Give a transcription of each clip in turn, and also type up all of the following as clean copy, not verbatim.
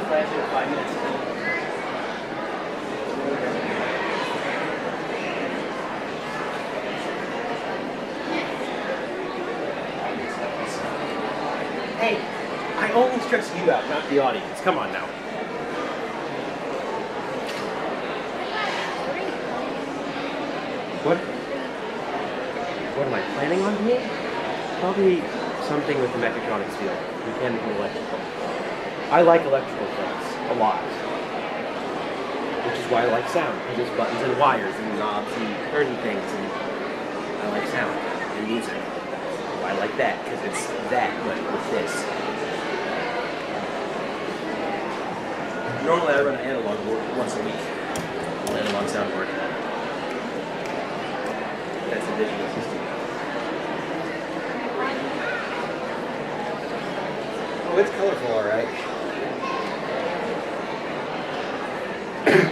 flash in 5 minutes. Hey, I only stress you out, not the audience. Come on now. What am I planning on being? Probably something with the mechatronics field, mechanical, electrical. I like electrical things a lot, which is why I like sound. There's buttons and wires and knobs and turning things, and I like sound and music. I like that because it's that, but with this. Normally I run an analog board once a week, an analog soundboard. That's a digital system. Oh, it's colorful, all right.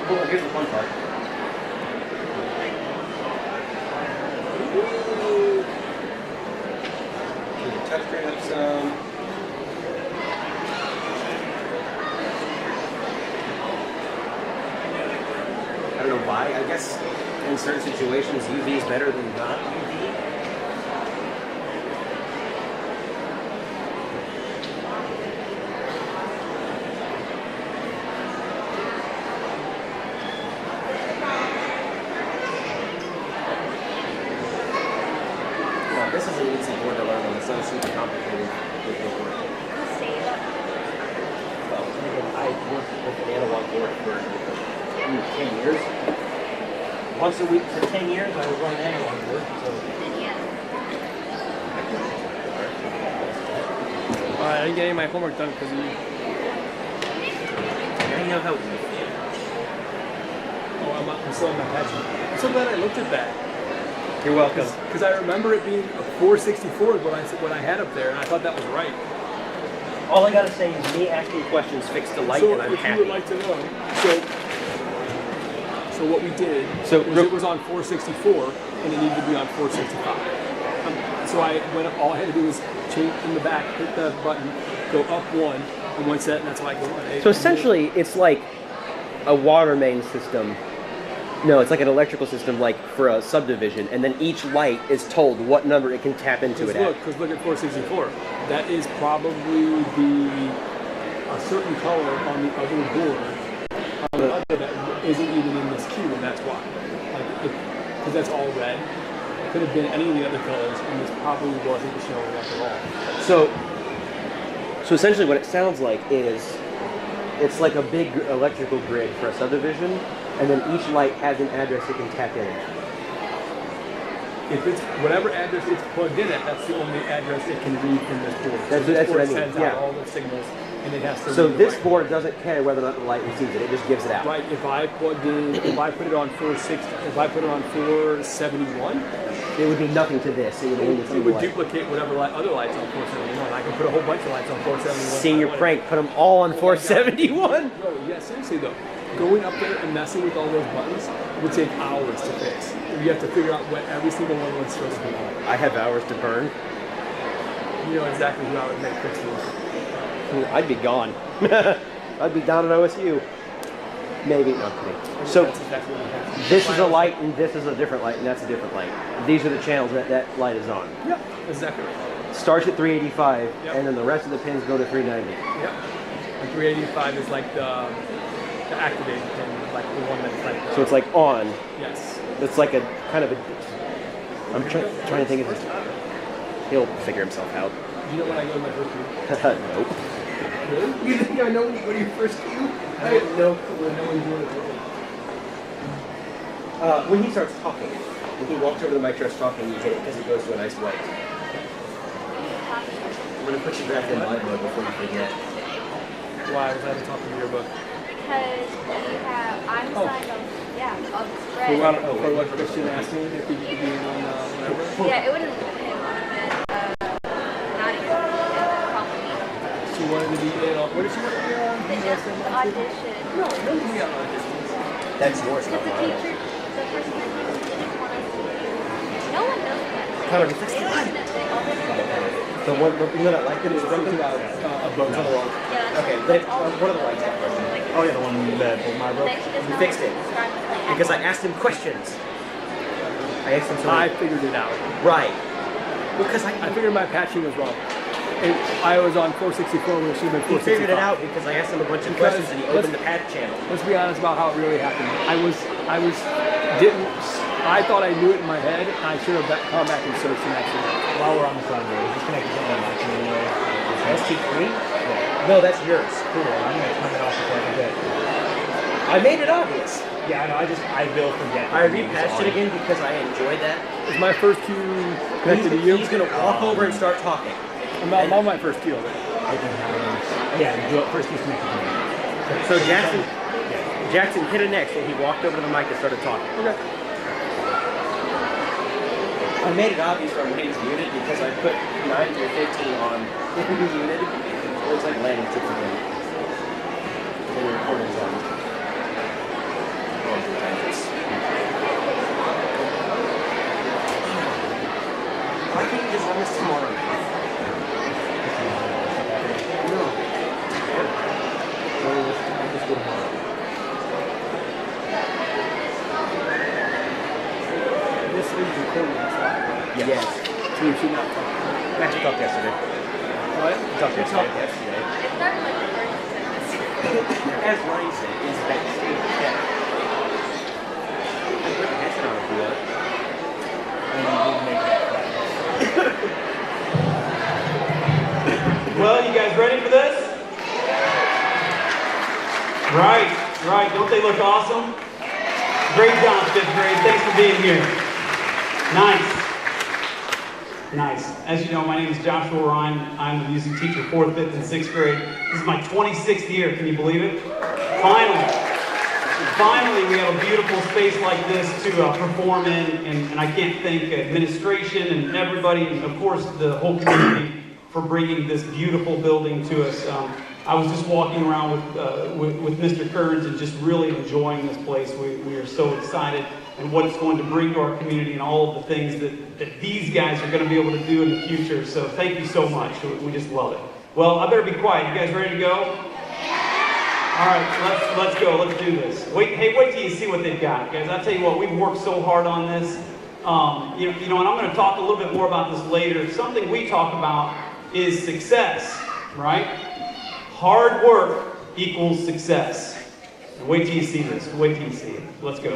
Well, here's the fun part. Touchscreen up some. I don't know why. I guess in certain situations UV is better than not UV. This is an easy board to learn on. It's not super complicated. Well, I've worked with an analog board for 10 years. Once a week for 10 years, I would run an analog board. So. I didn't get any of my homework done because of you. Now you know how we feel. Oh, I'm still in my head. I'm so glad I looked at that. You're welcome. Because I remember it being a 464 is what I had up there, and I thought that was right. All I gotta say is me asking questions fixed the light, and I'm if happy. you would like to know, so what we did was it was on 464, and it needed to be on 465. So all I had to do was change in the back, hit the button, go up one, and one set, and that's why I go on. So essentially, it's like a water main system. No, it's like an electrical system, like for a subdivision, and then each light is told what number it can tap into it at. Because look at 464. That is probably a certain color on the other board, on the other that isn't even in this queue, and that's why. Because that's all red. It could have been any of the other colors, and this probably wasn't showing up at all. So essentially, what it sounds like is it's like a big electrical grid for a subdivision. And then each light has an address it can tap in. If it's whatever address it's plugged in at, that's the only address it can read from this board. That's what I mean. Sends out all the signals, and it has to. So this board doesn't care whether or not the light receives it; it just gives it out. Right. If I put it on 460, if I put it on 471, it would be nothing to this. It would duplicate whatever other lights on 471. I can put a whole bunch of lights on 471. Senior prank, put them all on 471. No, yeah, seriously though. Going up there and messing with all those buttons would take hours to fix. You have to figure out what every single one was supposed to be on. I have hours to burn. You know exactly who I would make fix these. I'd be gone. I'd be down at OSU. Maybe, no, I'm kidding. So, this is a light, and this is a different light, and that's a different light. These are the channels that light is on. Yep, exactly right. Starts at 385, and then the rest of the pins go to 390. Yep. And 385 is like the activated pin, like the one that's like. So it's like on. Yes. It's like a kind of a. I'm trying to think of this. He'll figure himself out. Do you know when I go to my first cue? Nope. Really? You think I know when you go to your first cue? I have no clue. No one's doing it. When he starts talking, when he walks over the mic, starts talking, you hit it because it goes to a nice white. I'm gonna put you back in live mode before you forget. Why was I talking to your book? Because I'm signed on, on the spread. For what Christian asked me if we could be on whatever? Yeah, it would have been him. Not even probably. She wanted to be in on, what did she want to be on? The audition. No, it doesn't be on auditions. That's yours, not The mine. teacher, the person that didn't want us to do. No one knows that. Connor, They don't even know. The one, you know that light that is broken? above the wall. Yeah, Okay, but one of the lights got broken. Oh yeah, the one that my broke. We fixed it. Because I asked him questions. I asked him something. I figured it out. Right. Because I figured my patching was wrong. I was on 464 when it should have been 465. He figured it out because I asked him a bunch of questions and he opened the patch channel. Let's be honest about how it really happened. I thought I knew it in my head, and I should have come back and searched and actually. While we're on the phone, is this connected to my mic anyway? ST3? Yeah. No, that's yours. Cool. I'm gonna turn it off before I forget. I made it obvious. Yeah, I know. I will forget. I repatched it again because I enjoyed that. Is my first cue connected to you? He's gonna walk over and start talking. I'm on my first cue of it. Yeah, first he's connected to me. So Jackson hit it next and he walked over to the mic and started talking. Okay. I made it obvious from when he was muted because I put 9 through 15 on muted. It looks like landing tips again. And the recording's on. Going through tangents. Why can't you just run this tomorrow? No. I'll just go tomorrow. This is recording. Yes. So you should not talk. Actually talked yesterday. What? We talked yesterday. It started like the first sentence. As Ronnie said, is backstage. Yeah. I put the headset on if you want. Well, you guys ready for this? Right. Don't they look awesome? Great job, 5th grade. Thanks for being here. Nice. As you know, my name is Joshua Ryan. I'm the music teacher, 4th, 5th, and 6th grade. This is my 26th year. Can you believe it? Finally, we have a beautiful space like this to perform in, and I can't thank administration and everybody, and of course the whole community for bringing this beautiful building to us. I was just walking around with Mr. Kearns and just really enjoying this place. We are so excited and what it's going to bring to our community and all of the things that these guys are going to be able to do in the future. So thank you so much. We just love it. Well, I better be quiet. You guys ready to go? All right, let's go. Let's do this. Wait till you see what they've got, guys. I'll tell you what, we've worked so hard on this. You know, and I'm going to talk a little bit more about this later. Something we talk about is success, right? Hard work equals success. And wait till you see this. Wait till you see it. Let's go.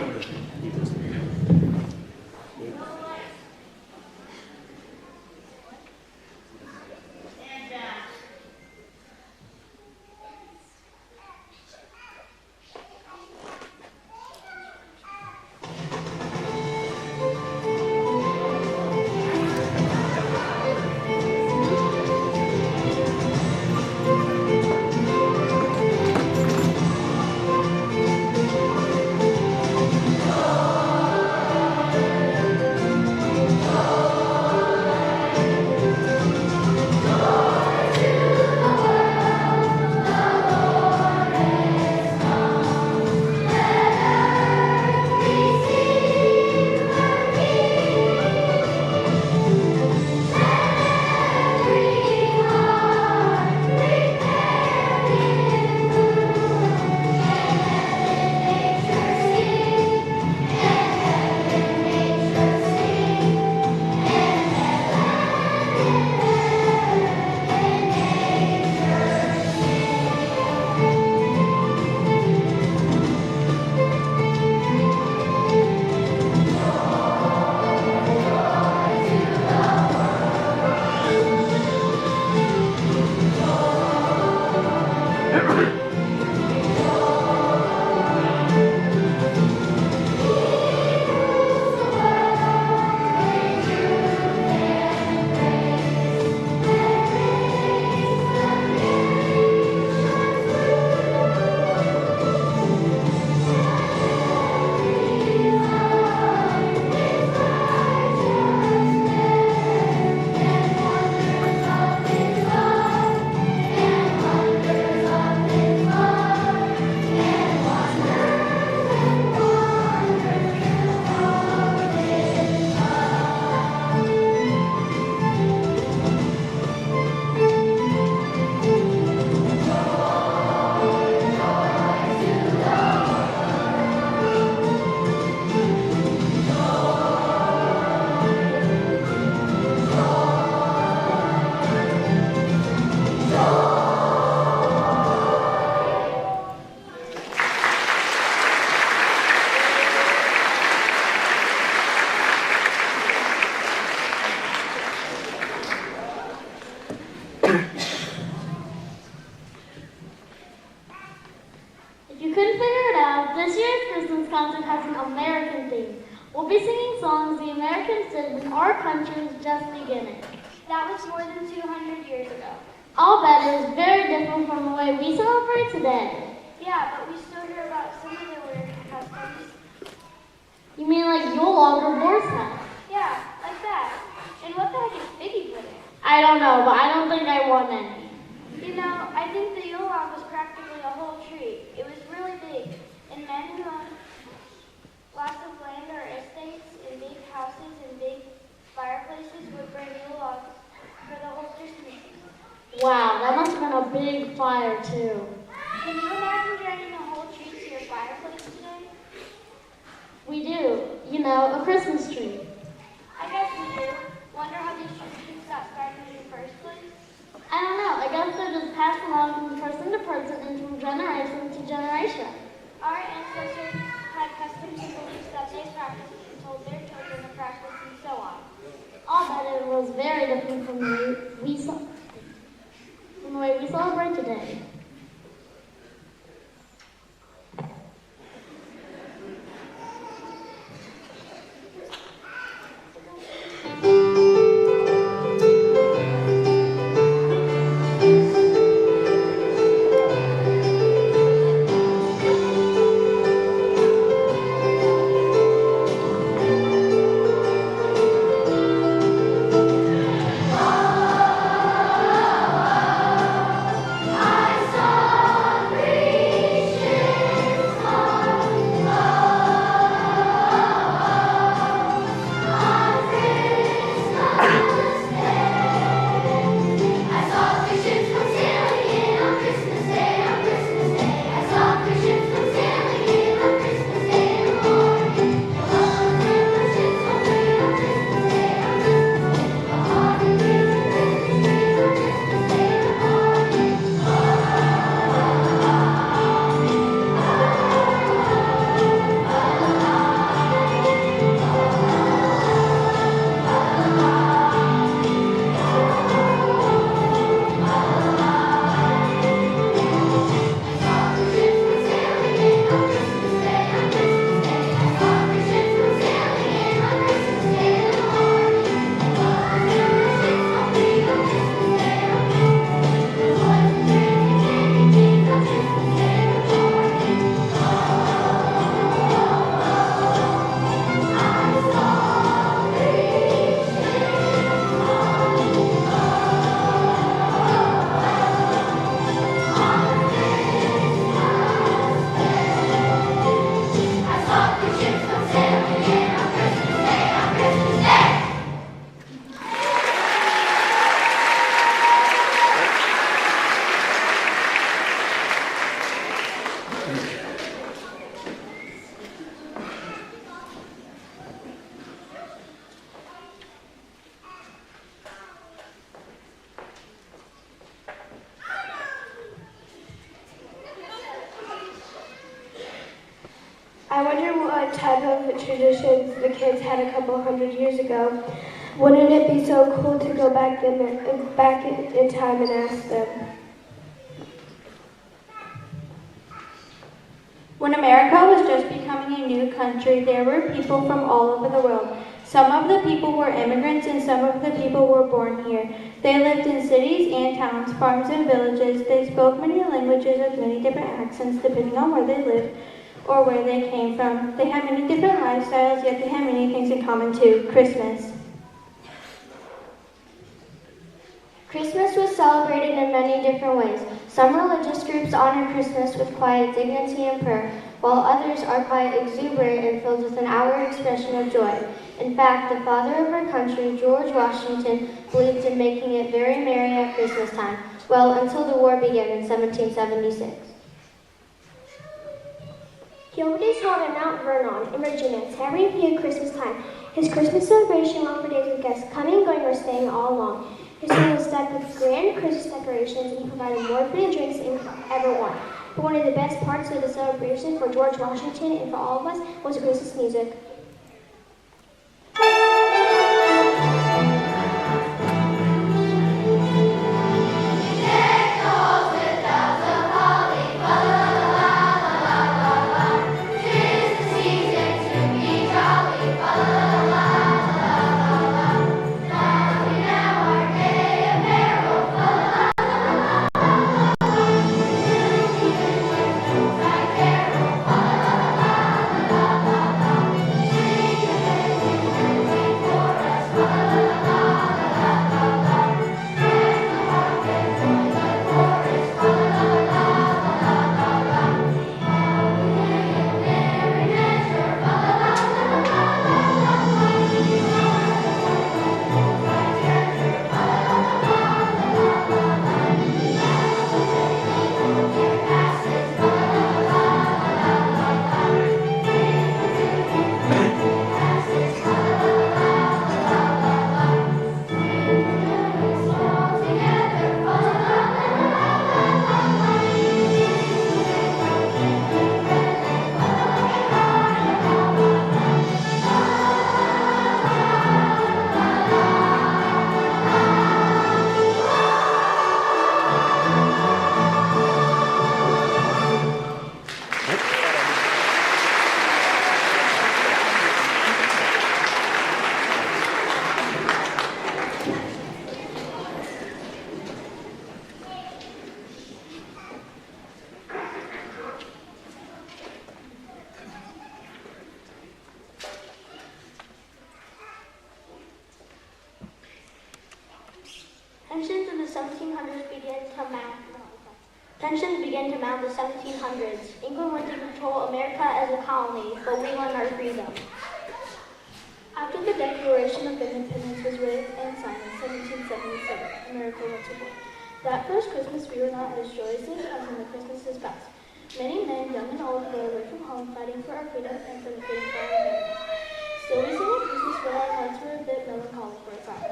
couldn't figure it out, this year's Christmas concert has an American theme. We'll be singing songs the Americans did when our country was just beginning. That was more than 200 years ago. I'll bet it is very different from the way we celebrate today. Yeah, but we still hear about some of the weird customs. You mean like Yule log or boar's head? Yeah, like that. And what the heck is figgy pudding? I don't know, but I don't think I want any. You know, I think the Yule log was practically a whole tree. It was really big, and men who owned lots of land or estates and big houses and big fireplaces would burn Yule logs for the whole Christmas season. Wow, that must have been a big fire too. Can you imagine driving a whole tree to your fireplace today? We do. You know, a Christmas tree. I guess we do. Wonder how these traditions got started in the first place? I don't know. I guess they're just passed along from person to person and from generation to generation. Our ancestors had customs and beliefs that they practiced and told their children to practice and so on. I'll bet it was very different from the way we celebrate today. I wonder what type of traditions the kids had a couple hundred years ago. Wouldn't it be so cool to go back in time and ask them? When America was just becoming a new country, there were people from all over the world. Some of the people were immigrants and some of the people were born here. They lived in cities and towns, farms and villages. They spoke many languages with many different accents depending on where they lived or where they came from. They had many different lifestyles, yet they had many things in common too. Christmas. Christmas was celebrated in many different ways. Some religious groups honor Christmas with quiet dignity and prayer, while others are quiet, exuberant, and filled with an outward expression of joy. In fact, the father of our country, George Washington, believed in making it very merry at Christmas time, well, until the war began in 1776. He always held at Mount Vernon in Virginia, every year at Christmas time. His Christmas celebration went for days with guests coming and going or staying all along. His home was decked with grand Christmas decorations, and he provided more food and drinks than he could ever want. But one of the best parts of the celebration for George Washington and for all of us was the Christmas music. Deck those with boughs of holly, fa la la la la la la. 1700s began to mount. Tensions began to mount the 1700s. England went to control America as a colony, but we won our freedom. After the Declaration of Independence was read and signed in 1777, America went to war. That first Christmas, we were not as joyous as in the Christmases past. Many men, young and old, were away from home fighting for our freedom and for the freedom of our America. Still, we sing at Christmas, but our hearts were a bit melancholy for a time.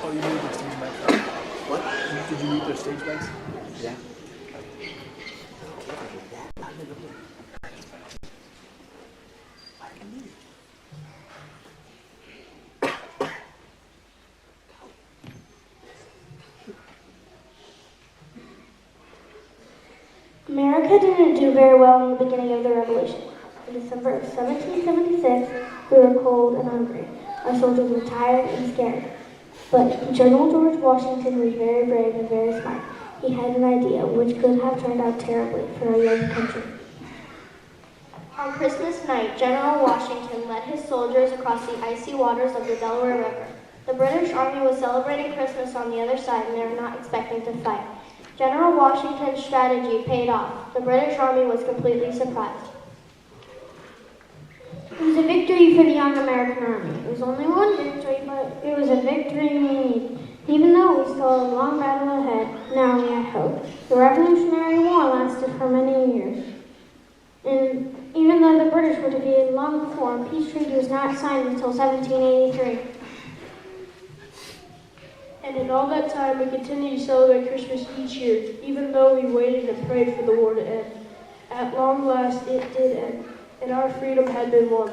Oh, you moved their stage back. What? Did you move their stage backs? Yeah. America didn't do very well in the beginning of the Revolution. In December of 1776, we were cold and hungry. Our soldiers were tired and scared. But General George Washington was very brave and very smart. He had an idea which could have turned out terribly for our young country. On Christmas night, General Washington led his soldiers across the icy waters of the Delaware River. The British Army was celebrating Christmas on the other side, and they were not expecting to fight. General Washington's strategy paid off. The British Army was completely surprised. It was a victory for the young American Army. It was only one victory, but it was a victory we needed. Even though we still had a long battle ahead, now we had hope. The Revolutionary War lasted for many years. And even though the British were defeated long before, a peace treaty was not signed until 1783. And in all that time, we continued to celebrate Christmas each year, even though we waited and prayed for the war to end. At long last, it did end, and our freedom had been won.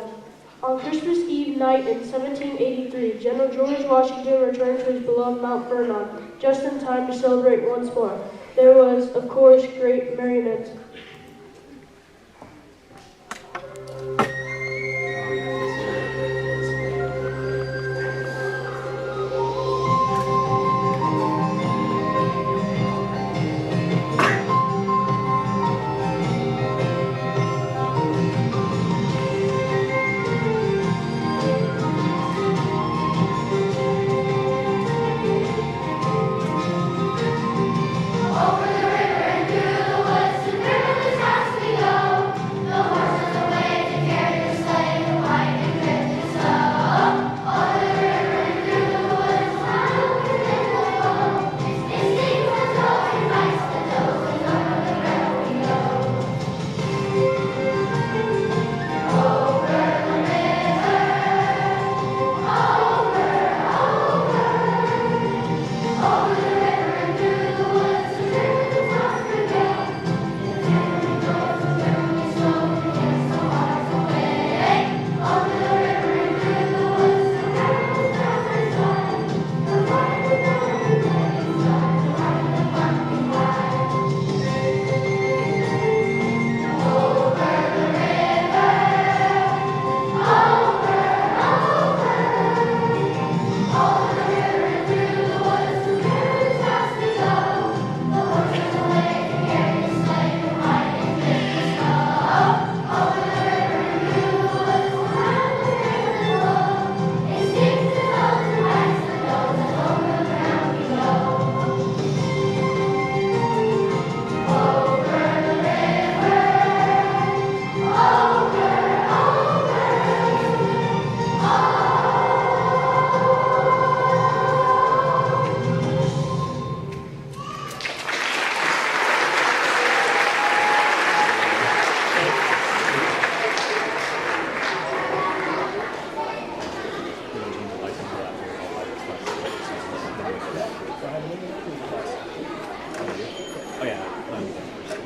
On Christmas Eve night in 1783, General George Washington returned to his beloved Mount Vernon, just in time to celebrate once more. There was, of course, great merriment.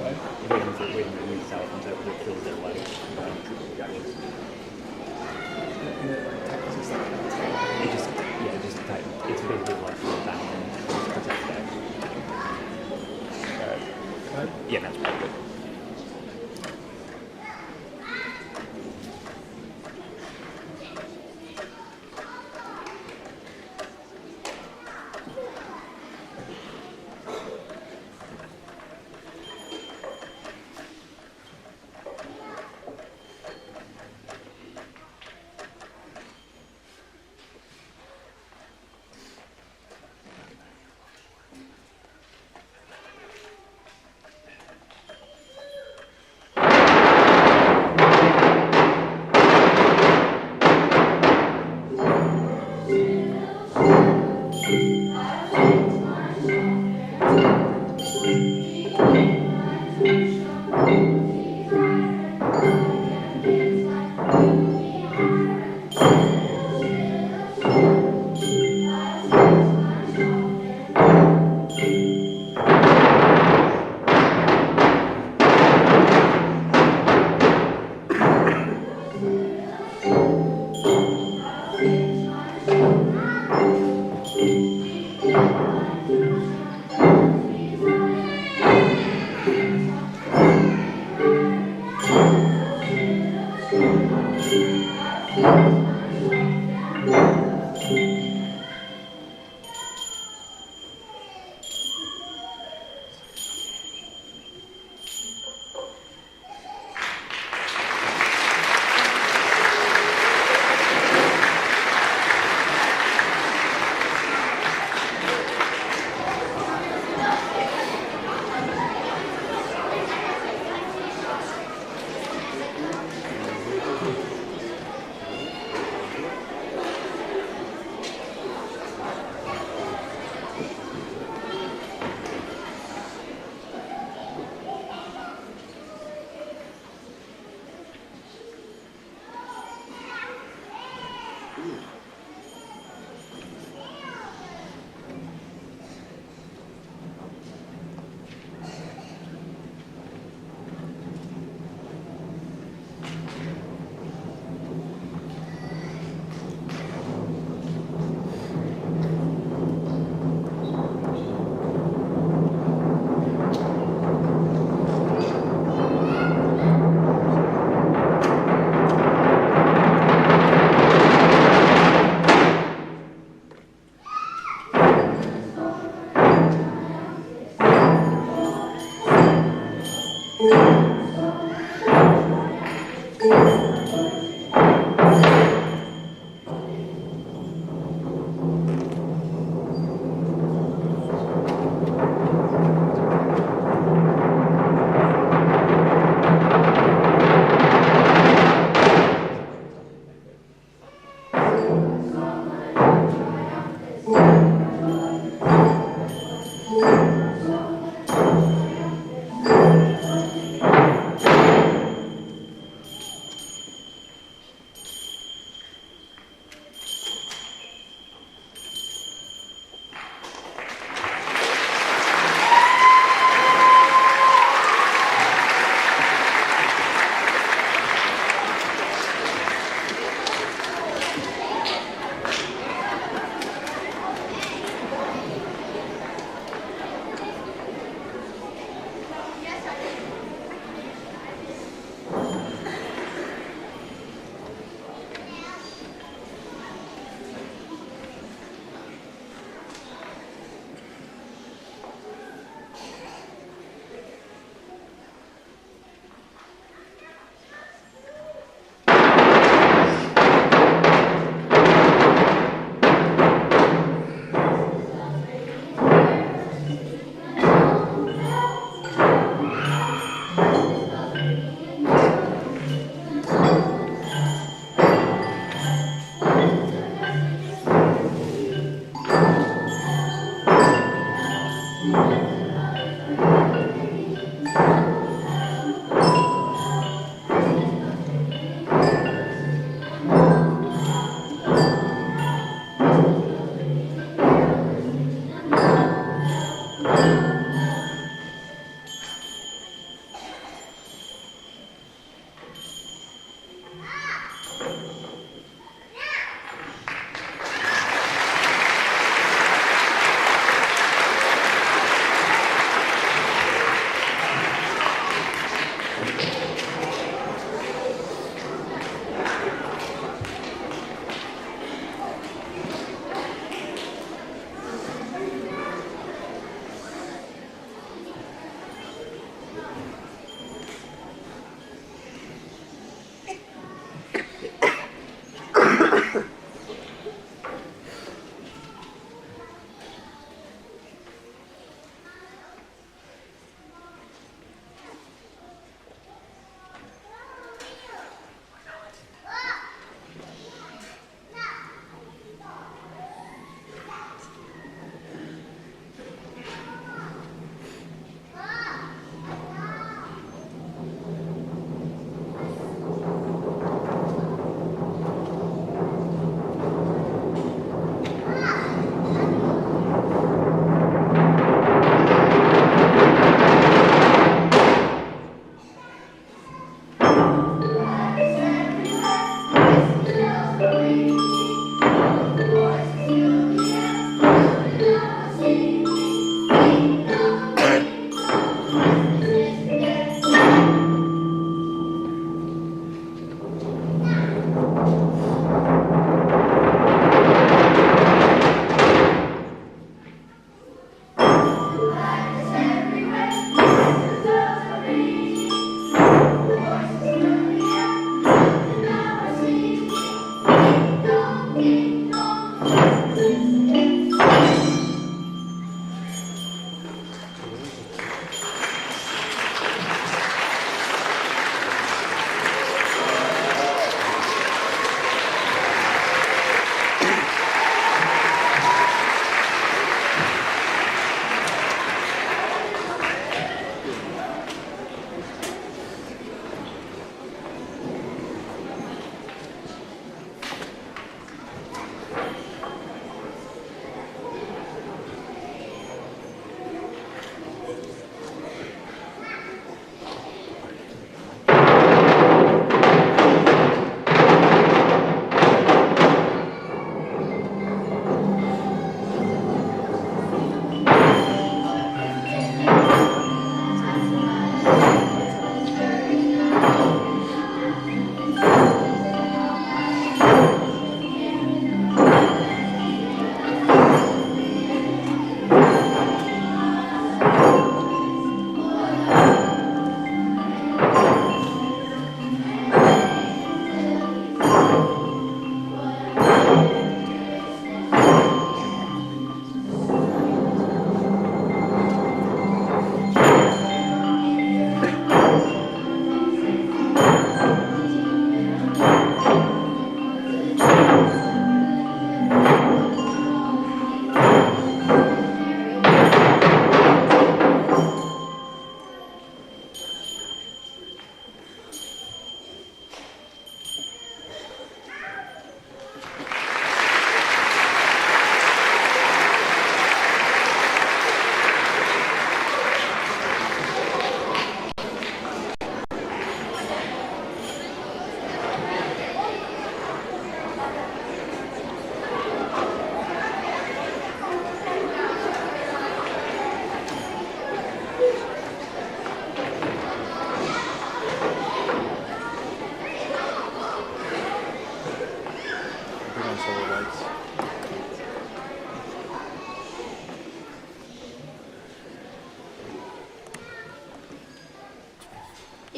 It wasn't waiting to move south until it fills their light. It's basically like full down and just protect that. Yeah, that's pretty good.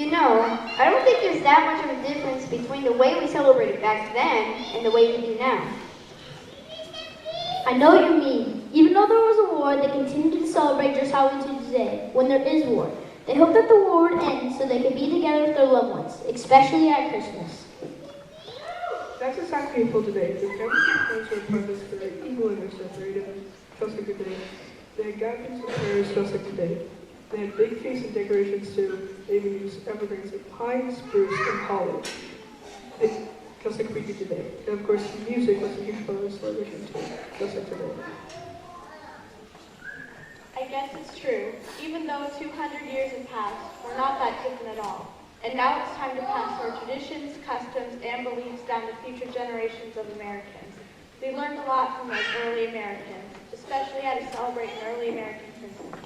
You know, I don't think there's that much of a difference between the way we celebrated back then and the way we do now. I know what you mean. Even though there was a war, they continued to celebrate just how we do today, when there is war. They hope that the war would end so they could be together with their loved ones, especially at Christmas. That's exactly how today. The families and friends were presents for their evil and their separated, just like today. They had gatherings and prayers just like today. They had big feasts and decorations too. They even used evergreens like pine, spruce, and holly. Just like we do today. And of course, music was a huge part of the celebration too, just like today. I guess it's true. Even though 200 years have passed, we're not that different at all. And now it's time to pass our traditions, customs, and beliefs down to future generations of Americans. We learned a lot from those early Americans, especially how to celebrate an early American Christmas.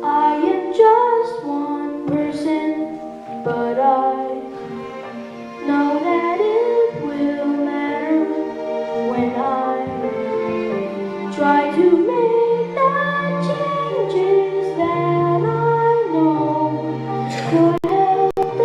I am just one person, but I know that it will matter when I try to make the changes that I know could help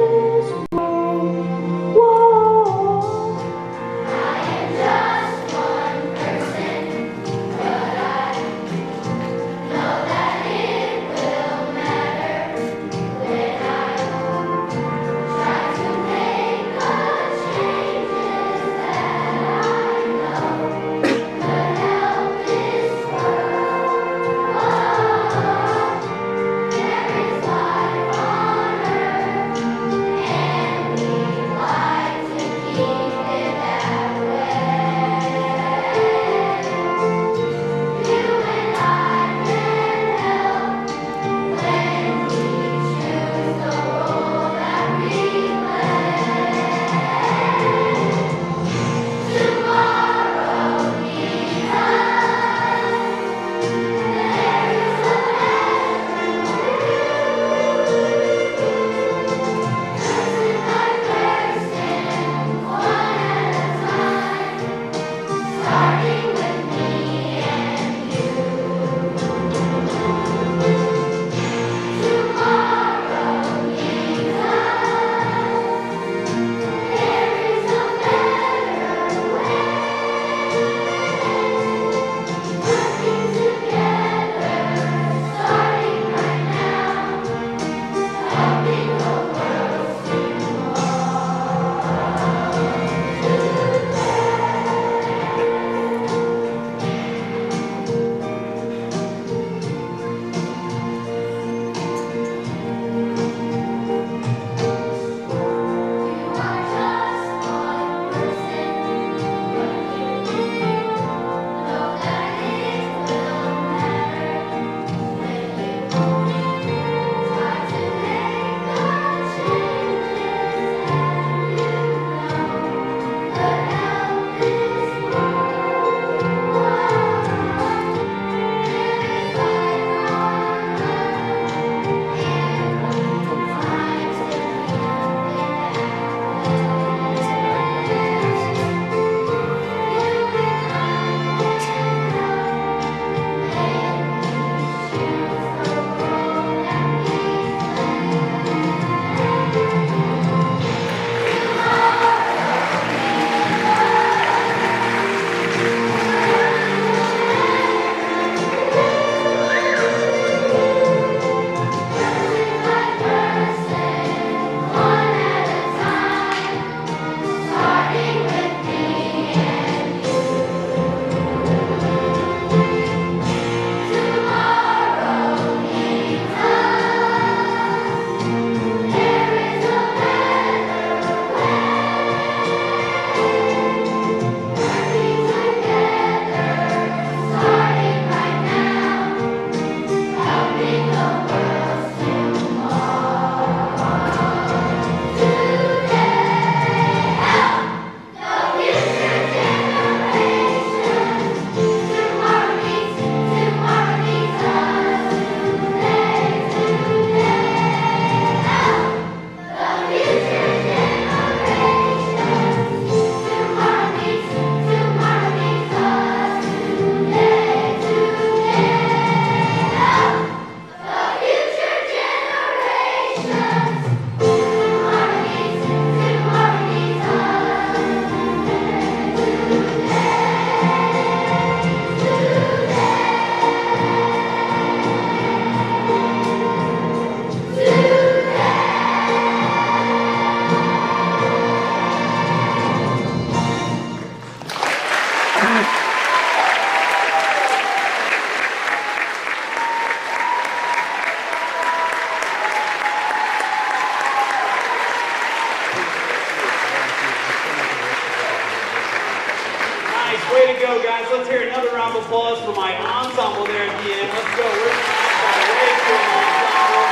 go, guys. Let's hear another round of applause for my ensemble there at the end. Let's go. Where's my ensemble? Way cool, ensemble.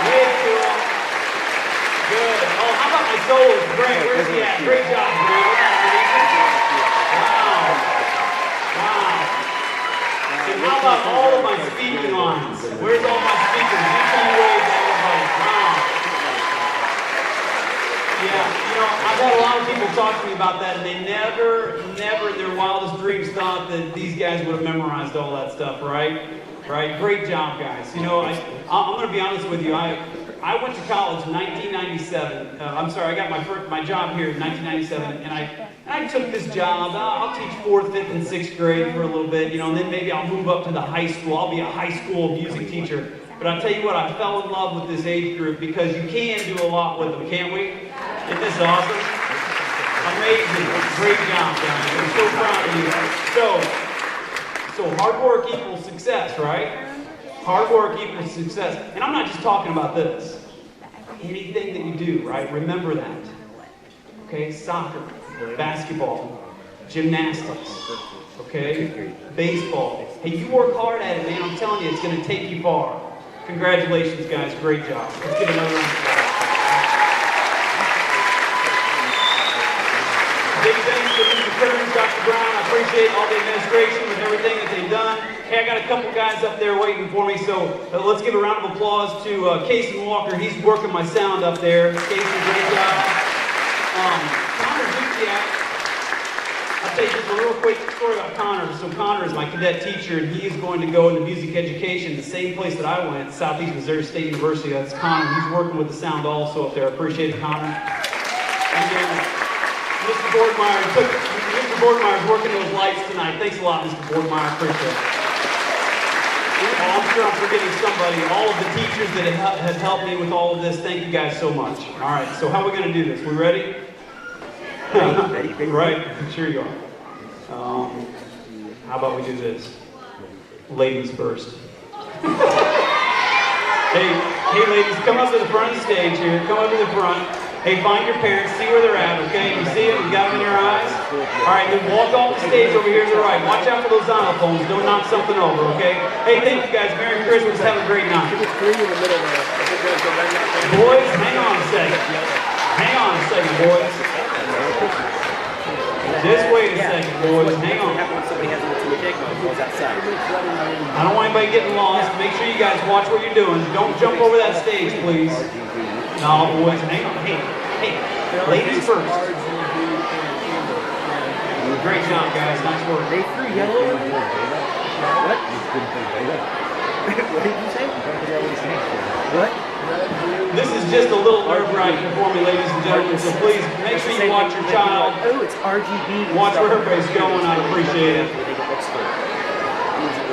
Way cool. Good. Oh, how about my soloist? Great. Where's he at? Great job, Greg. Wow. Wow. And how about all of my speaking lines? Where's all my speakers? Each one wave to everybody. Wow. Yeah, you know, I've had a lot of people talk to me about that, and they never in their wildest dreams thought that these guys would have memorized all that stuff, right? Right? Great job, guys. You know, I'm going to be honest with you. I went to college in 1997. I'm sorry, I got my job here in 1997, and I took this job. I'll teach 4th, 5th, and 6th grade for a little bit, you know, and then maybe I'll move up to the high school. I'll be a high school music teacher. But I'll tell you what, I fell in love with this age group because you can do a lot with them, can't we? Isn't this awesome? Amazing. Great job, guys. I'm so proud of you. So hard work equals success, right? Hard work equals success. And I'm not just talking about this. Anything that you do, right? Remember that. Okay? Soccer, basketball, gymnastics, okay? Baseball. Hey, you work hard at it, man. I'm telling you, it's going to take you far. Congratulations, guys. Great job. Let's give another round of applause. Big thanks to Mr. Kearns, Dr. Brown. I appreciate all the administration with everything that they've done. Hey, I got a couple guys up there waiting for me, so let's give a round of applause to Casey Walker. He's working my sound up there. Casey, great job. Connor Dukiak. I'll tell you just a real quick story about Connor. So Connor is my cadet teacher, and he is going to go into music education, the same place that I went, Southeast Missouri State University. That's Connor. He's working with the sound also up there. I appreciate it, Connor. And then Mr. Borgmeyer's working those lights tonight. Thanks a lot, Mr. Borgmeyer. Appreciate it. I'm sure I'm forgetting somebody. All of the teachers that have helped me with all of this, thank you guys so much. All right, so how are we going to do this? We ready? Ready. Right? Sure you are. How about we do this? Ladies first. Hey, ladies, come up to the front of the stage here. Come up to the front. Hey, find your parents, see where they're at, okay? You see them? You got them in your eyes? All right, then walk off the stage over here to the right. Watch out for those xylophones. Don't knock something over, okay? Hey, thank you guys. Merry Christmas. Have a great night. Boys, hang on a second. Hang on a second, boys. Just wait a second, boys. Hang on. I don't want anybody getting lost. Make sure you guys watch what you're doing. Don't jump over that stage, please. No, boys, hang on. Hey, ladies first. Great job, guys. Nice work. They threw yellow over here. What? What did you say? What? This is just a little nerve-wracking for me, ladies and gentlemen, so please make sure you watch your child. Oh, it's RGB. Watch where everybody's going. I appreciate it.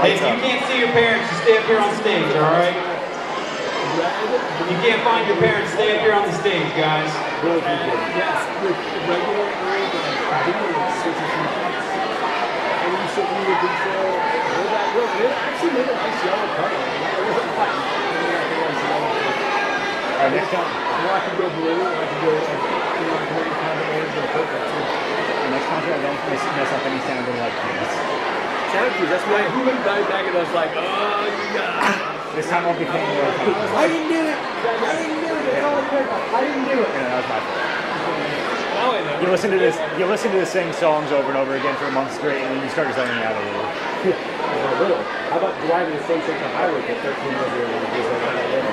Hey, if you can't see your parents, you stay up here on stage, all right? If you can't find your parents, stay up here on the stage, guys. Yes, with regular video switches from cups. And you should be able to control that look. It actually made a nice yellow color. It wasn't white. Next time, I could go blue, I could go, I can make a combination of purple too. Next time, I don't mess up any sounding like this. Sound cues, that's why he went back and I was like, oh, you got it. This time I'll be playing more. I didn't do it! I didn't do it! It's all the clear. I didn't do it! Yeah, that was my fault. You listen to this sing songs over and over again for a month straight, and then you start zoning out a little. A little. How about driving the same Central Highway for 13 years ago when it was like a little?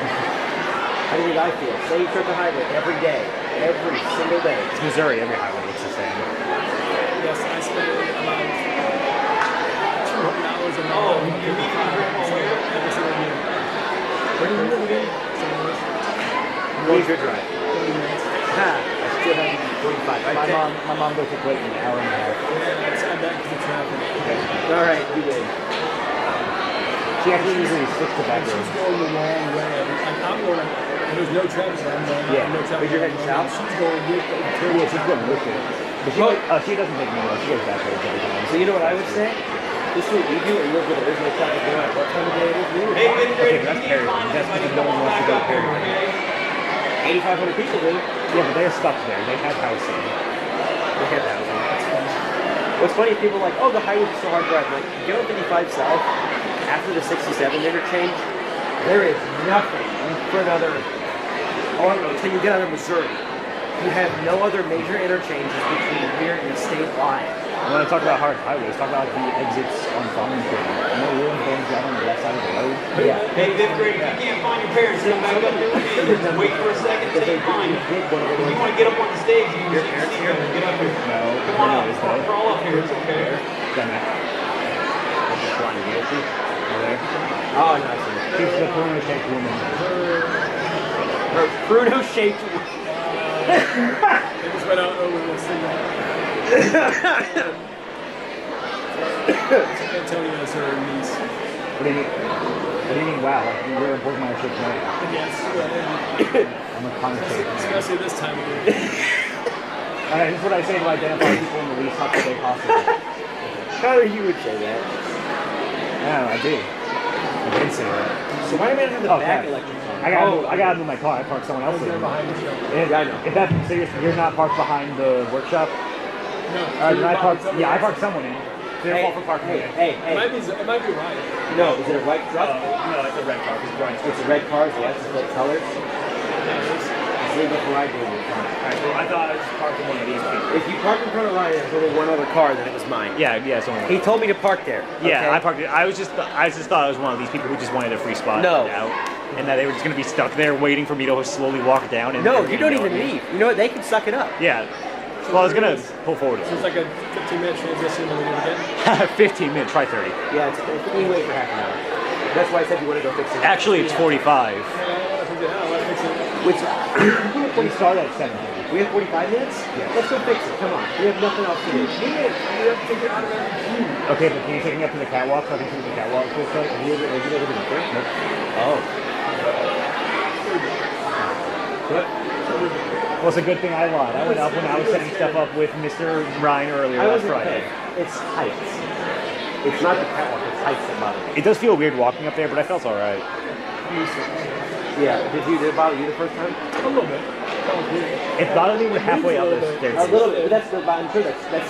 How do you think I feel? Same Central Highway every day. Every single day. It's Missouri, every highway looks the same. Yes, I spent about 200 hours a month. Oh, you mean every single year. Where do you live again? Where's your drive? 30 minutes. I still have 45. My mom goes to Clayton an hour and a half. Yeah, I sat back to the traffic. Okay. All right, you win. She actually usually sticks to back road. She's going the wrong way. I'm going, there's no traffic, I'm going. Yeah, no traffic. but you're heading south? She's going with it. Yeah, she's going with it. But she doesn't take me well. She goes back road every time. So you know what I would say? This is what you do, and you'll get original traffic going at what time of day it is. Hey, fifth grade, Okay, that's Perry. That's because no one wants to go to Perry. 8,500 people do. Yeah, but they're stuck there. They have housing. They have housing. That's fine. What's funny is people are like, oh, the highway's so hard to drive. I'm like, you get on 55 South, after the 67 interchange, there is nothing for another, until you get out of Missouri. You have no other major interchanges between here and the state line. When I talk about hard highways, talk about the exits on Farmington. No room going down on the left side of the road. Yeah. Hey, fifth grade, if you can't find your parents, come back up here with me. Wait for a second until you find them. If you want to get up on the stage, you can your parents here. Get up here. No. Come on up. Crawl up here. It's okay. Done that. There. Oh, no, I see. She's the Pruno-shaped woman. Her Pruno-shaped woman. They just went out over this thing. Antonia is her niece. What do you mean? What do you mean, wow? You're a Westermayer-shaped man. Yes. I'm a Connor-shaped man. Especially this time of year. Alright, this is what I say to identify people in the least hostile way possible. Connor, you would say that. Yeah, I did. I did say that. So why am I going to have the back electric car? I gotta move my car. I parked someone else in. behind the show. Yeah, I know. If that, so you're not parked behind the workshop? No. Then I parked. Yeah, I parked someone in. It's their fault for parking in. Hey. It might be right. No, is it a white truck? No, it's a red car. It's a red car, so that's the colors. It's legal for ride doing your car. Alright, well, I thought I was parked in one of these people. If you park in front of Ryan, there's only one other car, then it was mine. Yeah, it's only one. He told me to park there. Yeah, okay? I parked it. I just thought I was one of these people who just wanted a free spot. No. Out, and that they were just going to be stuck there waiting for me to slowly walk down. And no, you don't even leave. You know what? They can suck it up. Yeah. Well, I was going to pull forward. So it's like a 15-minute transition and we do it again? 15 minutes, try 30. Yeah, you wait for half an hour. That's why I said you want to go fix it. Actually, it's 45. Which we started at 7:30. We have 45 minutes? Yeah. Let's go fix it. Come on. We have nothing else to do. Okay, but can you take me up to the catwalk so I can see the catwalk looks like? Have you ever been up there? Nope. Oh. Well, it's a good thing I lied. I went up when I was setting stuff up with Mr. Ryan earlier last Friday. It's heights. It's not the catwalk, it's heights that bother me. It does feel weird walking up there, but I felt alright. Yeah, did it bother you the first time? A little bit. It bothered me when halfway up the stairs. A little bit, but I'm sure that's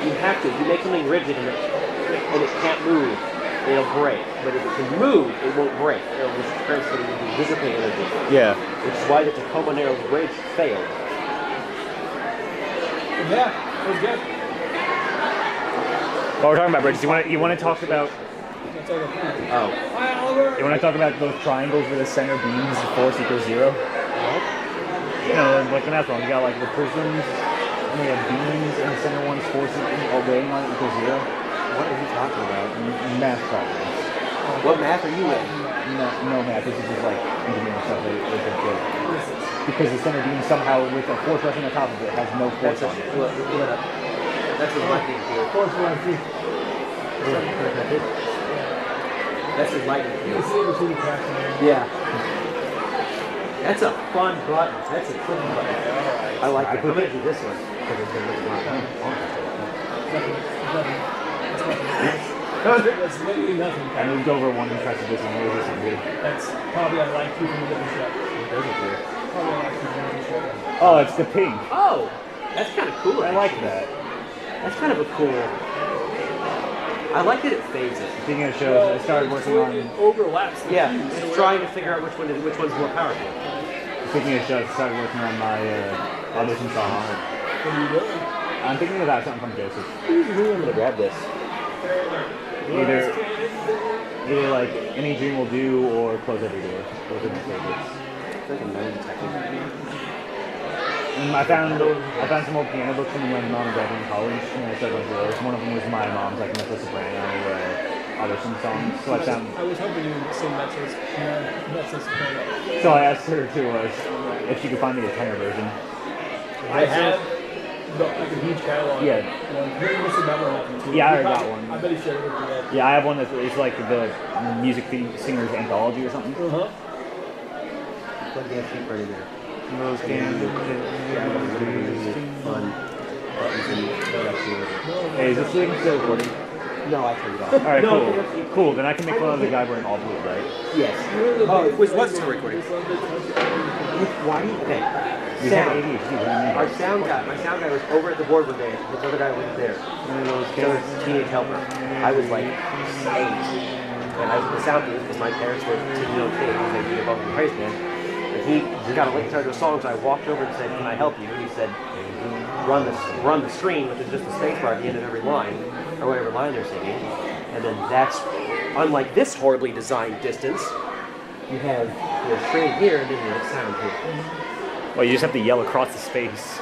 you have to. If you make something rigid and it can't move, it'll break. But if it can move, it won't break. It'll just transfer it into dissipate energy. Yeah. Which is why the Tacoma Narrows Bridge failed. Yeah, it was good. While we're talking about bridges, you want to talk about? Oh. You want to talk about those triangles where the center beams force equals 0? You know, like when that's wrong, you got like the prisms, and they have beams, and the center one's force obeying line equals 0. What are you talking about? Math problems. What math are you in? No math. This is just like engineering stuff. Because the center beam somehow, with a force resting on top of it, has no force on it. That's his lightning field. Force one, That's his lightning field. Yeah. That's a fun button. That's a cool button. I like it. I'm going to do this one. Because it's going to look fun. That's literally nothing. I moved over one and tried to do some more. That's probably I like you from a different shot. Probably I like you from a different shot. Oh, it's the pink. Oh, that's kind of cool. I like that. That's kind of a cool. I like that it fades it. Speaking of shows, I started working on. It overlaps. Yeah, it's trying to figure out which one's more powerful. Speaking of shows, I started working on my audition song. What are you doing? I'm thinking about something from Joseph. I'm gonna grab this. Either like Any Dream Will Do or Close Every Door. Those are my favorites. It's like a known technique. And I found some old piano books from when Mom and Dad were in college, and I started going through those. One of them was my mom's like mezzo soprano audition songs. So I was hoping you would sing mezzo soprano. So I asked her to if she could find me a tenor version. I have like a huge catalog. Yeah. Yeah, I already got one. I bet you should have looked at that. Yeah, I have one that's like the music singers anthology or something. Plug the FP part in there. Those fun buttons and Hey, is this thing still recording? No, I turned it off. Alright, cool. Cool, then I can make fun of the guy wearing all blue, right? Yes. Oh, it was still recording. Why do you think? We have ADHD, what do you mean? Our sound My sound guy was over at the board one day. This other guy wasn't there. One of those teenage helper. I was like 8. And I was in the sound booth because my parents were taking no kids. They did above the praise band. And he got a late start to a song, so I walked over and said, "Can I help you?" And he said, run the screen, which is just the space bar at the end of every line, or whatever line they're singing. And then that's, unlike this horribly designed distance, you have your screen here and then you have sound here. Well, you just have to yell across the space.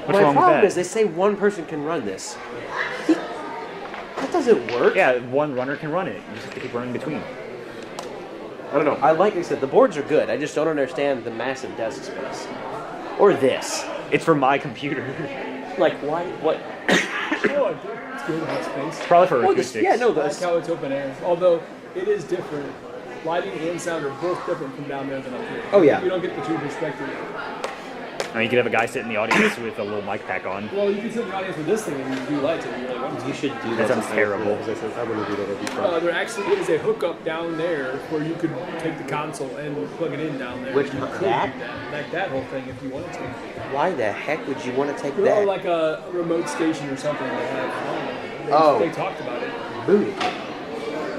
What's My wrong with problem that? is they say one person can run this. That doesn't work. Yeah, one runner can run it. You just have to keep running between. I don't know. I like I said, the boards are good. I just don't understand the massive desk space. Or this. It's for my computer. Like, why? What? Oh, it's good enough space. It's probably for acoustics. Yeah, no, That's how it's open air. Although it is different. Lighting and sound are both different from down there than up here. Oh, yeah. You don't get the two perspectives. I mean, you could have a guy sit in the audience with a little mic pack on. Well, you can sit in the audience with this thing and you do lights if you really want to. You should do That that. sounds terrible. I wouldn't do that every time. There actually is a hookup down there where you could take the console and plug it in down there. Which You could that? do Like that whole thing if you wanted to. Why the heck would you want to take Or that? like a remote station or something they have. I don't know. They talked about it. Booty.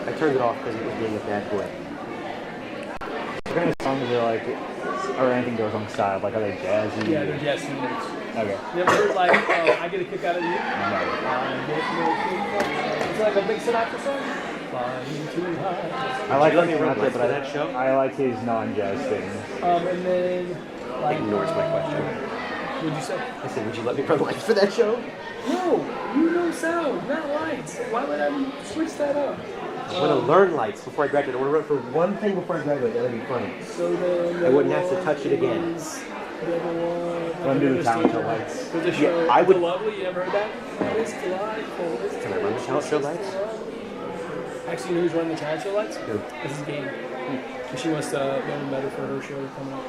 I turned it off because it was being a bad boy. What kind of songs are like, or anything goes on style? Like, are they jazzy? Yeah, they're jazz singers. Okay. You ever heard like, I Get a Kick Out of You? No. It's like a big Sinatra song. Flying too high. I like Let me him, run clips for that show. I like his non-jazz things. And then, like, Ignores my question. What'd you say? I said, would you let me run lights for that show? No, you know sound, not lights. Why would I switch that up? I want to learn lights before I graduate. I want to run for one thing before I graduate. That would be funny. So then I wouldn't have to touch it again. Run to the talent show lights. There's a show, I would. Lovely, you ever heard that? It's delightful. Can I run the talent show lights? Actually, you know who's running the talent show lights? No. This is Game. She wants to learn better for her show coming up.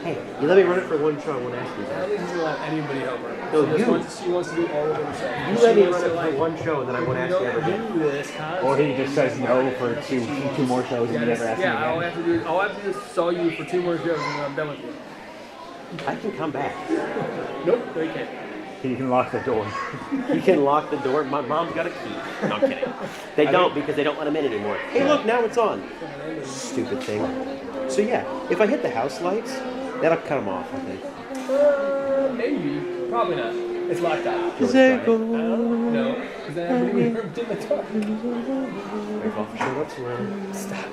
Hey, you let me run it for one show. I won't ask you I that. don't think she's gonna let anybody help her. No, she you. She wants to do all of herself. You let me run it for one show, and then I won't ask you ever again. Do this Or he just says no for two more shows and you never ask him all I again. have to do is saw you for 2 more shows and then I'm done with you. I can come back. Nope, no you can't. You can lock the door. You can lock the door. My mom's got a key. No, I'm kidding. They don't because they don't let them in anymore. Hey, look, now it's on. Stupid thing. So yeah, if I hit the house lights, that'll cut them off, I think. Maybe. Probably not. It's locked out. Is it No, because then everybody would have in the dark. Stop.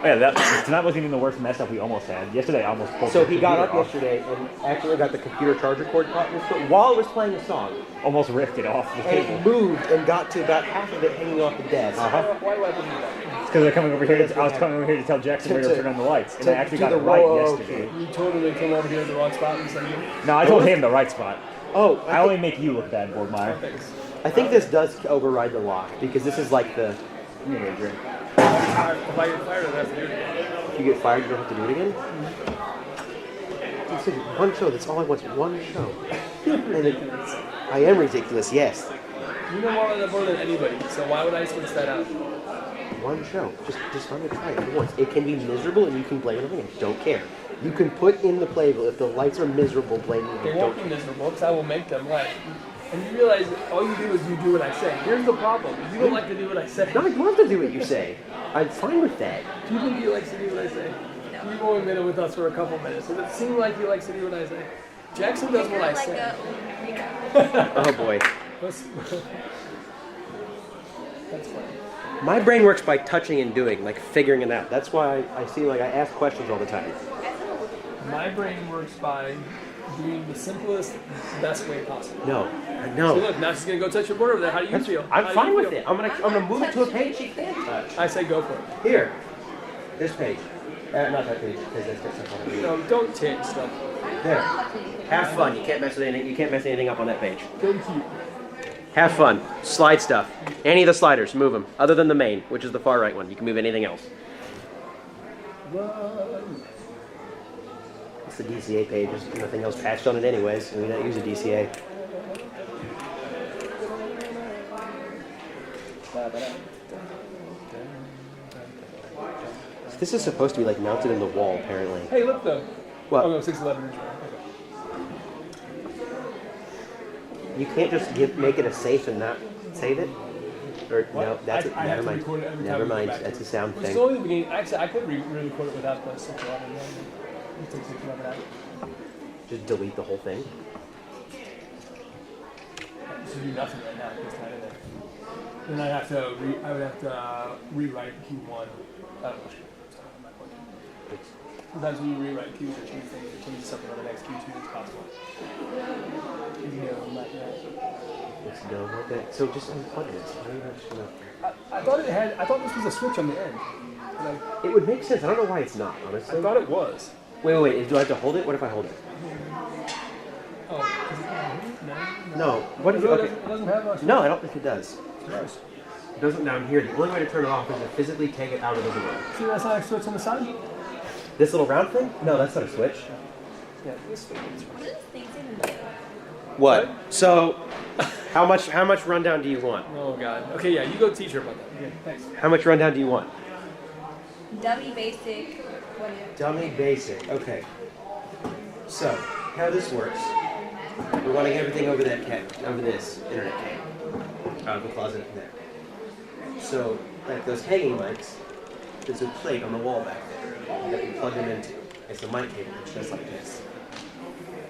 Oh yeah, tonight wasn't even the worst mess up we almost had. Yesterday, I almost pulled So the he got up computer off. yesterday and actually got the computer charger cord caught in his foot while it was playing a song. Almost ripped it off the And table. it moved and got to about half of it hanging off the desk. Why do I do that? It's because they're coming over here. I was coming over here to tell Jackson where to turn on the lights, and I actually got it right yesterday. You totally came over here at the wrong spot and said you. No, I told him the right spot. Oh, I only make you look bad, Borgmeyer. Thanks. I think this does override the lock because this is like the. Give me a drink. If I get fired, I have to do it again. If you get fired, you don't have to do it again. It's like one show. That's all I want. One show. And I am ridiculous. Yes. You know more than anybody, so why would I switch that out? One show. Just let me try it once. It can be miserable, and you can blame it on me. I don't care. You can put in the playbill if the lights are miserable. Blame me. They won't be miserable because I will make them right. And you realize all you do is you do what I say. Here's the problem. You don't like to do what I say. No, I'd love to do what you say. I'm fine with that. Do you think he likes to do what I say? No. You've only been with us for a couple minutes. Does it seem like he likes to do what I say? Jackson does what I say. Oh boy. That's funny. My brain works by touching and doing, like figuring it out. That's why I seem like I ask questions all the time. My brain works by doing the simplest, best way possible. No. So look, now she's gonna go touch your board over there. How do you feel? I'm fine with it. I'm gonna move it to a page she can't touch. I say go for it. Here. This page. Not that page, because that's got stuff on it. No, don't change stuff. There. Have fun. You can't mess with anything. You can't mess anything up on that page. Thank you. Have fun. Slide stuff. Any of the sliders, move them. Other than the main, which is the far right one. You can move anything else. Run. It's the DCA page. There's nothing else patched on it anyways. So we don't use a DCA. This is supposed to be like mounted in the wall, apparently. Hey, look though. What? Oh no, 611 inch. You can't just make it a safe and not save it? Or What? no, that's I have never to mind. record it every time Never we go mind. back That's to a it. sound Well, thing. it's only the beginning. Actually, I could re-record it without the 611. It takes 611 out. Just delete the whole thing. So do nothing right now. It's not in there. Then I would have to rewrite Q1. Sometimes when you rewrite Qs or change things, it changes something on the next Q2 as possible. Let's go with that. So just unplug this. I thought this was a switch on the end. It would make sense. I don't know why it's not, honestly. I thought it was. Wait. Do I have to hold it? What if I hold it? Oh, No. What if it doesn't have a switch? No, I don't think it does. It does. It doesn't down here. The only way to turn it off is to physically take it out of the door. See, that's not a switch on the side? This little round thing? No, that's not a switch. Yeah, this thing. What? So, how much rundown do you want? Oh God. Okay, yeah, you go teach her about that. Okay, thanks. How much rundown do you want? Dummy basic. What is it? Dummy basic. Okay. So, how this works? We're running everything over this internet cable, out of the closet in there. So, like those hanging mics, there's a plate on the wall back there that you plug them into. It's a mic cable. It's just like this.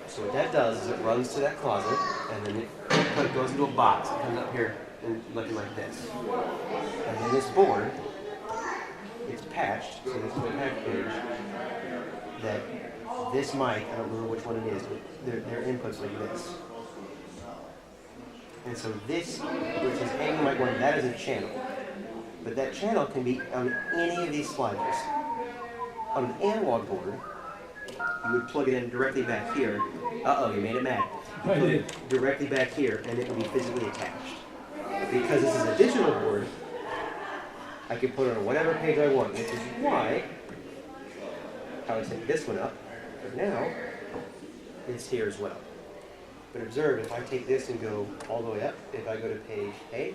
So what that does is it runs to that closet, and then it kind of goes into a box. It comes up here and looking like this. And then this board, it's patched, so this is a patch page, that this mic, I don't remember which one it is, but their input's like this. And so this, which is hanging mic one, that is a channel. But that channel can be on any of these sliders. On an analog board, you would plug it in directly back here. Uh-oh, you made it mad. You plug it directly back here, and it would be physically attached. Because this is a digital board, I can put it on whatever page I want, which is why I would take this one up, but now it's here as well. But observe, if I take this and go all the way up, if I go to page A,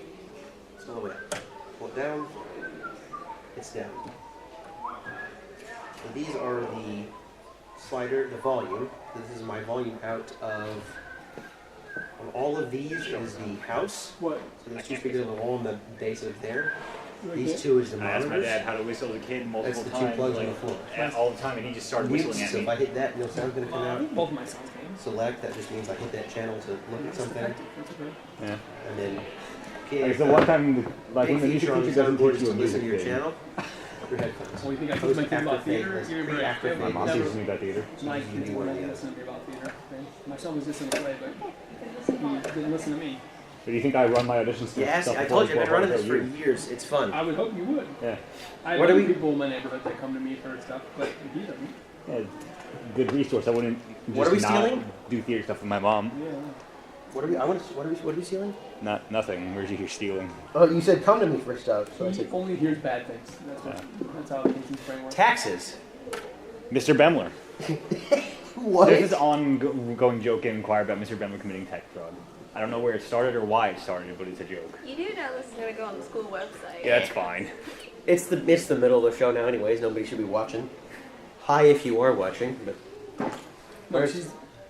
it's all the way up. Pull it down, it's down. And these are the slider, the volume. This is my volume out of all of these is the house. What? So there's two speakers on the wall on the base of there. These two is the I asked monitors. my dad how to whistle as a kid multiple That's the times. two plugs on like, the floor. all the time, and he just started whistling at So me. if I hit that, no sound's going to come out. Both of my sons can. Select, that just means I hit that channel to look at something. Yeah. And then, Like, so one time, like when the big music feature on teacher the doesn't soundboard teach is you to a listen music to your thing. channel. Your headphones. Well, you think I teach Post my kid after about fade theater? was You're pre right. after My fade. mom teaches me about theater. My kids were not listening to me about theater. Okay? My son was just in the play, but he didn't listen to me. So do you think I run my audition stuff? Yes, stuff I before told you I've been running this for you? years. It's fun. I would hope you would. Yeah. I have What other do we- people in my neighborhood that come to me for stuff, but he doesn't. Yeah, good resource. I wouldn't just What are we not stealing? do theater stuff with my mom. Yeah. What are we stealing? Nothing. Where's you here stealing? Oh, you said come to me for stuff. So I He said only hears bad things. That's how it thinks his brain works. taxes. Mr. Bemler. What? This is ongoing joke in Inquirer about Mr. Bemler committing tax fraud. I don't know where it started or why it started, but it's a joke. You do know this is going to go on the school website. Yeah, that's fine. It's the middle of the show now, anyways. Nobody should be watching. Hi, if you are watching, but No,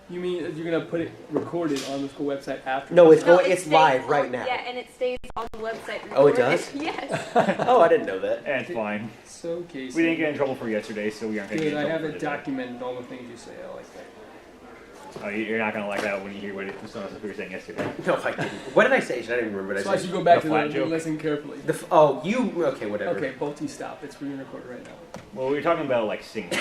you mean you're gonna put it recorded on the school website after? no, it's No, going. it It's stays live on- right now. Yeah, and it stays on the website. Oh, it recorded. does? Yes. Oh, I didn't know that. Yeah, it's fine. So, Casey. We didn't get in trouble for yesterday, so we aren't going to Good, get I in have trouble it for today. documented, all the things you say. I like that. Oh, you're not going to like that when you hear what some of the we were saying yesterday. No, I didn't. What did I say? I don't even remember what So I I said. should go back The to flat the joke? listen carefully. Okay, whatever. Okay, both you stop. It's being recorded right now. Well, we were talking about, like, singing.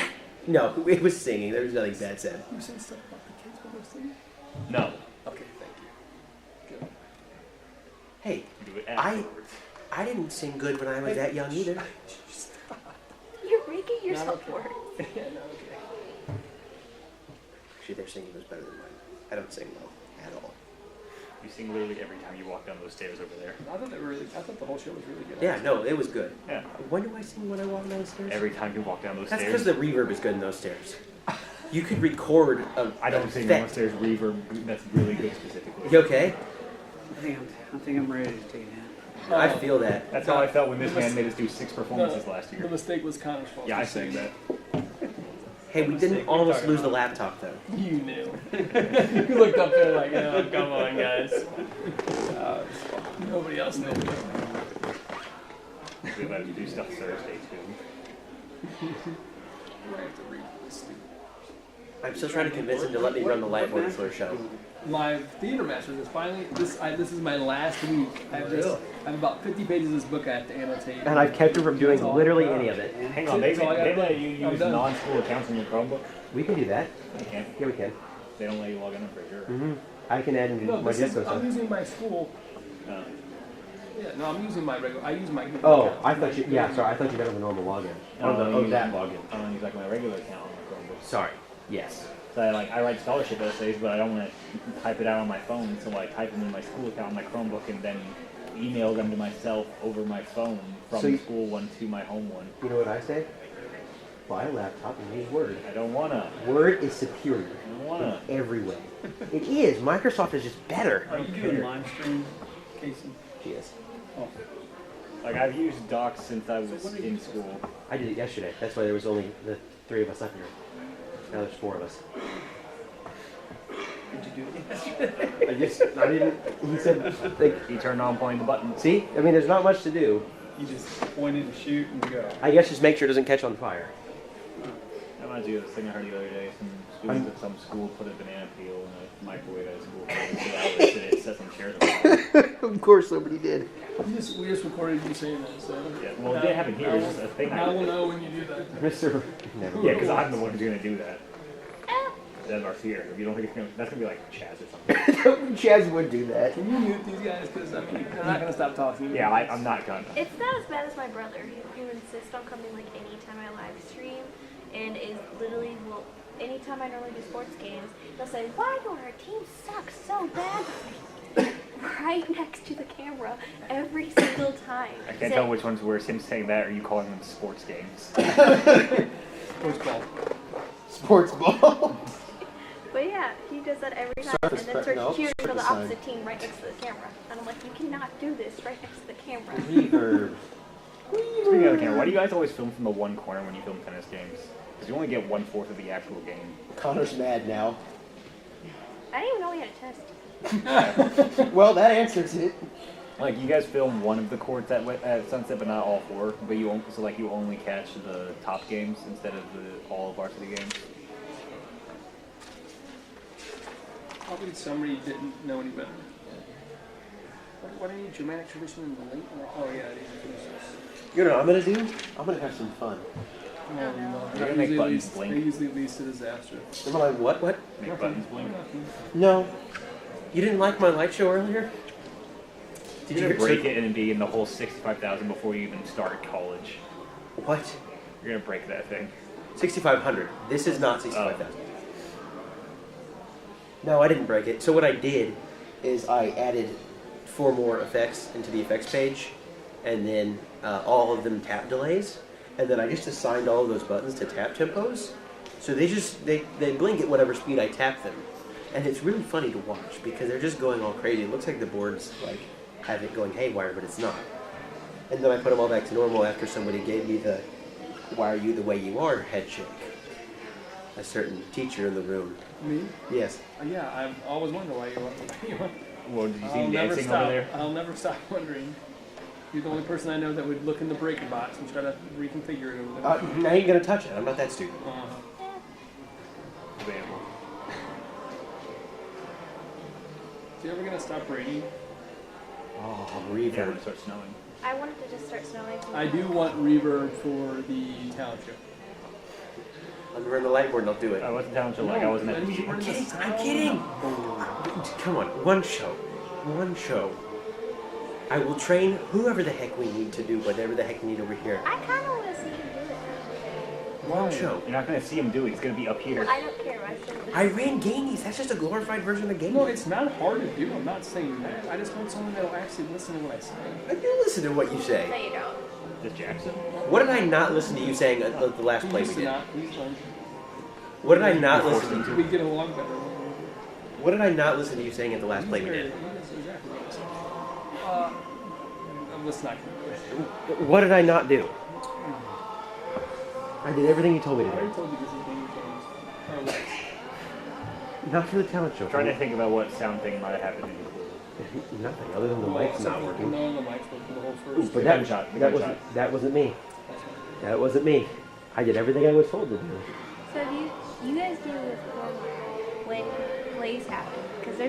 No, it was singing. There was nothing bad said. You saying stuff about the kids when they're singing? No. Okay, thank you. Good. Hey, Do it afterwards. I didn't sing good when I was that young either. You're making yourself okay. work. Yeah, no, okay. Actually, their singing was better than mine. I don't sing well at all. You sing literally every time you walk down those stairs over there. I thought the whole show was really good. Yeah, no, it was good. Yeah. When do I sing when I walk down the stairs? Every time you walk down those That's stairs. because the reverb is good in those stairs. You could record a. I don't sing unless there's reverb that's really good specifically. You okay? I think I'm ready to take a nap. I feel that. That's how I felt when this man made us do 6 performances last The year. mistake was Connor's fault. Yeah, I for sang saying that. Hey, we didn't almost lose the laptop though. You knew. You looked up there like, oh, come on, guys. Nobody else knew. We let you do stuff Thursday too. I'm still trying to convince him to let me run the Lightboard Slur show. Live Theater Masters is finally, this is my last week. I have about 50 pages of this book I have to annotate. And I've kept him from doing literally any of it. Hang on, they let you use non-school accounts on your Chromebook? We can do that. You can? Yeah, we can. They don't let you log in, I'm pretty sure. Mm-hmm. I can add in No, my Disco I'm stuff. using my school. Yeah, no, I'm using my regular. I use my. Oh, account. I thought you. Yeah, sorry. I thought you meant on the normal login. That login. I don't use like my regular account on my Chromebook. Sorry. Yes. So I write scholarship essays, but I don't want to type it out on my phone. So I type them in my school account on my Chromebook and then email them to myself over my phone from the school one to my home one. You know what I say? Buy a laptop and use Word. I don't wanna. Word is superior. I don't wanna. In every way. It is. Microsoft is just better. Are you doing live stream, Casey? Yes. Oh. Like I've used Docs since I was in school. I did it yesterday. That's why there was only the 3 of us up here. Now there's 4 of us. Did you do it yesterday? I didn't. He said, like, he turned on pointing the button. See? I mean, there's not much to do. You just pointed to shoot and go. I guess just make sure it doesn't catch on fire. That reminds me of this thing I heard the other day. Some students at some school put a banana peel in a microwave at a school for 2 hours and it set some chairs on fire. Of course somebody did. We just recorded you saying that, so. Yeah, well, it didn't happen here. It's just a thing. Now we'll know when you do that. Mr. Yeah, because I'm the one who's going to do that. That's our fear. If you don't think it's going to, that's going to be like Chaz or something. Chaz would do that. Can you mute these guys? Because, I mean, they're not going to stop talking. Yeah, I'm not going to. It's not as bad as my brother, who insists on coming like anytime I live stream, and is literally, well, anytime I normally do sports games, they'll say, why don't our team suck so bad? Right next to the camera every single time. I can't tell which one's worse, him saying that or you calling them sports games. Sports ball. Sports ball. But yeah, he does that every time, and then starts cheering for the opposite team right next to the camera. And I'm like, you cannot do this right next to the camera. Reverb. Speaking of the camera, why do you guys always film from the one corner when you film tennis games? Because you only get 1/4 of the actual game. Connor's mad now. I didn't even know we had a test. Well, that answers it. Like you guys film one of the courts at Sunset, but not all 4. But you only catch the top games instead of all varsity games. Probably somebody didn't know any better. What do you need? Dramatic tradition in the late? Oh yeah, it is. You know what I'm gonna do? I'm gonna have some fun. No. You're gonna make buttons blink. They usually leads to disaster. Am I like, what? Make buttons blink. No. You didn't like my light show earlier? Did you break it and be in the whole 65,000 before you even start college? What? You're gonna break that thing. 6,500. This is not 65,000. No, I didn't break it. So what I did is I added 4 more effects into the effects page, and then all of them tap delays, and then I just assigned all of those buttons to tap tempos. So they blink at whatever speed I tap them, and it's really funny to watch because they're just going all crazy. It looks like the board's like have it going haywire, but it's not. And then I put them all back to normal after somebody gave me the "Why are you the way you are?" head shake. A certain teacher in the room. Me? Yes. Yeah, I've always wondered why you are. Well, did you see him dancing over there? I'll never stop wondering. You're the only person I know that would look in the breaking box and try to reconfigure it over there. I ain't gonna touch it. I'm not that stupid. Debatable. Is it ever gonna stop raining? Oh, Yeah, reverb. when it starts snowing. I wanted to just start snowing. I do want reverb for the talent show. Let me run the light board and I'll do it. I wasn't telling you like I wasn't at the I'm kidding. Come on, one show. I will train whoever the heck we need to do whatever the heck we need over here. I kind of want to see him do it. One show. You're not going to see him do it. He's going to be up here. I don't care. I ran Gainies. That's just a glorified version of Gainies. No, it's not hard to do. I'm not saying that. I just want someone that'll actually listen to what I say. I do listen to what you say. No, you don't. This Jackson? What did I not listen to you saying at the last play we did? He's fine. What did I not listen to? We get along better. What did I not listen to you saying at the last play we did? Let's not. What did I not do? I did everything you told me to I do. already told you this is game games. Not for the talent show. I'm trying to think about what sound thing might have happened in the pool. Nothing other than the mic's not working. No, the mic's working the whole Ooh, first. but that wasn't me. That's right. That wasn't me. I did everything I was told to do. So do you guys do this when plays happen? Because there's